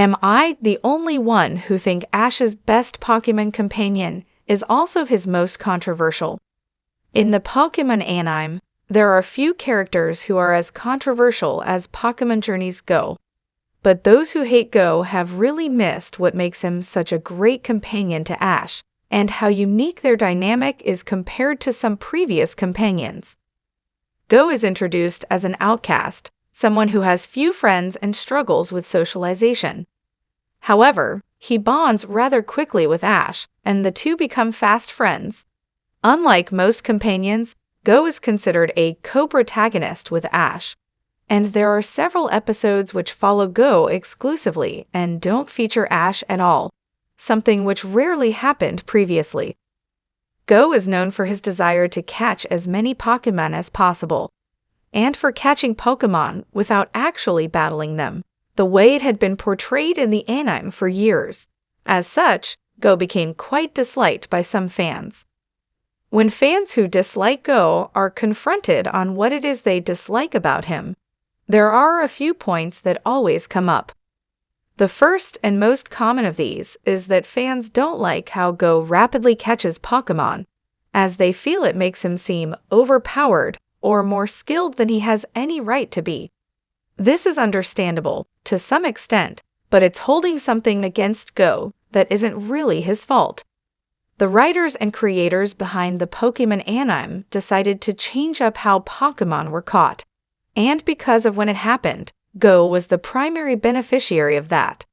Am I the only one who think Ash's best Pokémon companion is also his most controversial? In the Pokémon anime, there are few characters who are as controversial as Pokémon Journey's Go. But those who hate Go have really missed what makes him such a great companion to Ash, and how unique their dynamic is compared to some previous companions. Go is introduced as an outcast, someone who has few friends and struggles with socialization. However, he bonds rather quickly with Ash, and the two become fast friends. Unlike most companions, Go is considered a co-protagonist with Ash, and there are several episodes which follow Go exclusively and don't feature Ash at all, something which rarely happened previously. Go is known for his desire to catch as many Pokémon as possible, and for catching Pokémon without actually battling them, the way it had been portrayed in the anime for years. As such, Go became quite disliked by some fans. When fans who dislike Go are confronted on what it is they dislike about him, there are a few points that always come up. The first and most common of these is that fans don't like how Go rapidly catches Pokémon, as they feel it makes him seem overpowered or more skilled than he has any right to be. This is understandable, to some extent, but it's holding something against Go that isn't really his fault. The writers and creators behind the Pokémon anime decided to change up how Pokémon were caught, and because of when it happened, Go was the primary beneficiary of that.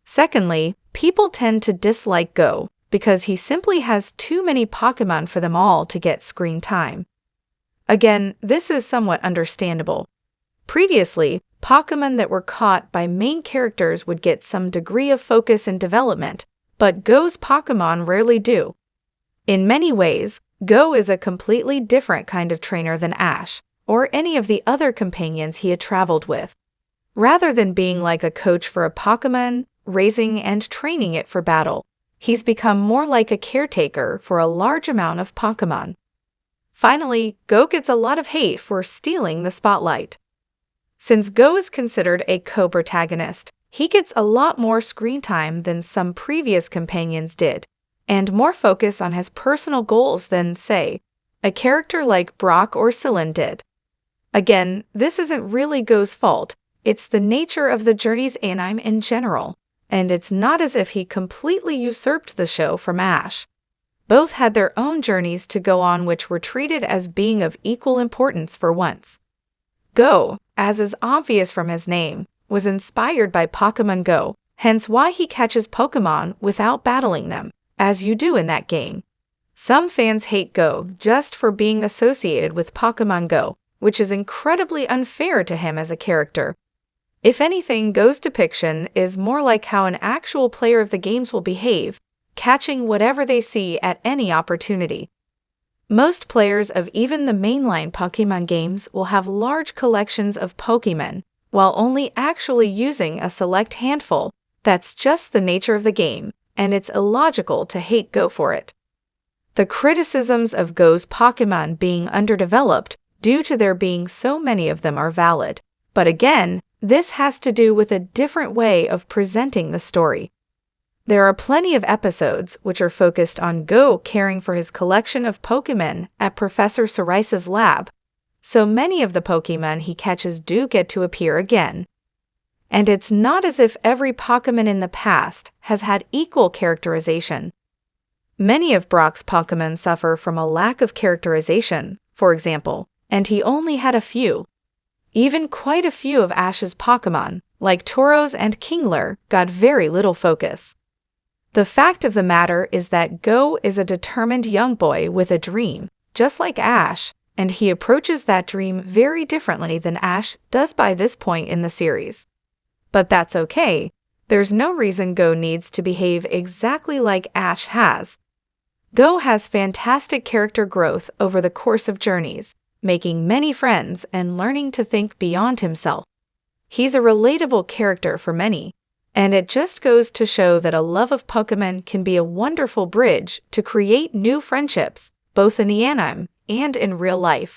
Secondly, people tend to dislike Go because he simply has too many Pokémon for them all to get screen time. Again, this is somewhat understandable. Previously, Pokémon that were caught by main characters would get some degree of focus and development, but Go's Pokémon rarely do. In many ways, Go is a completely different kind of trainer than Ash, or any of the other companions he had traveled with. Rather than being like a coach for a Pokémon, raising and training it for battle, he's become more like a caretaker for a large amount of Pokémon. Finally, Go gets a lot of hate for stealing the spotlight. Since Go is considered a co-protagonist, he gets a lot more screen time than some previous companions did, and more focus on his personal goals than, say, a character like Brock or Celine did. Again, this isn't really Go's fault, it's the nature of the Journey's anime in general, and it's not as if he completely usurped the show from Ash. Both had their own journeys to go on which were treated as being of equal importance for once. Go, as is obvious from his name, was inspired by Pokémon Go, hence why he catches Pokémon without battling them, as you do in that game. Some fans hate Go just for being associated with Pokémon Go, which is incredibly unfair to him as a character. If anything, Go's depiction is more like how an actual player of the games will behave, catching whatever they see at any opportunity. Most players of even the mainline Pokémon games will have large collections of Pokémon, while only actually using a select handful. That's just the nature of the game, and it's illogical to hate Go for it. The criticisms of Go's Pokémon being underdeveloped due to there being so many of them are valid, but again, this has to do with a different way of presenting the story. There are plenty of episodes which are focused on Go caring for his collection of Pokémon at Professor Ceraisa's lab, so many of the Pokémon he catches do get to appear again. And it's not as if every Pokémon in the past has had equal characterization. Many of Brock's Pokémon suffer from a lack of characterization, for example, and he only had a few. Even quite a few of Ash's Pokémon, like Tauros and Kingler, got very little focus. The fact of the matter is that Go is a determined young boy with a dream, just like Ash, and he approaches that dream very differently than Ash does by this point in the series. But that's okay. There's no reason Go needs to behave exactly like Ash has. Go has fantastic character growth over the course of journeys, making many friends and learning to think beyond himself. He's a relatable character for many, and it just goes to show that a love of Pokémon can be a wonderful bridge to create new friendships, both in the anime and in real life.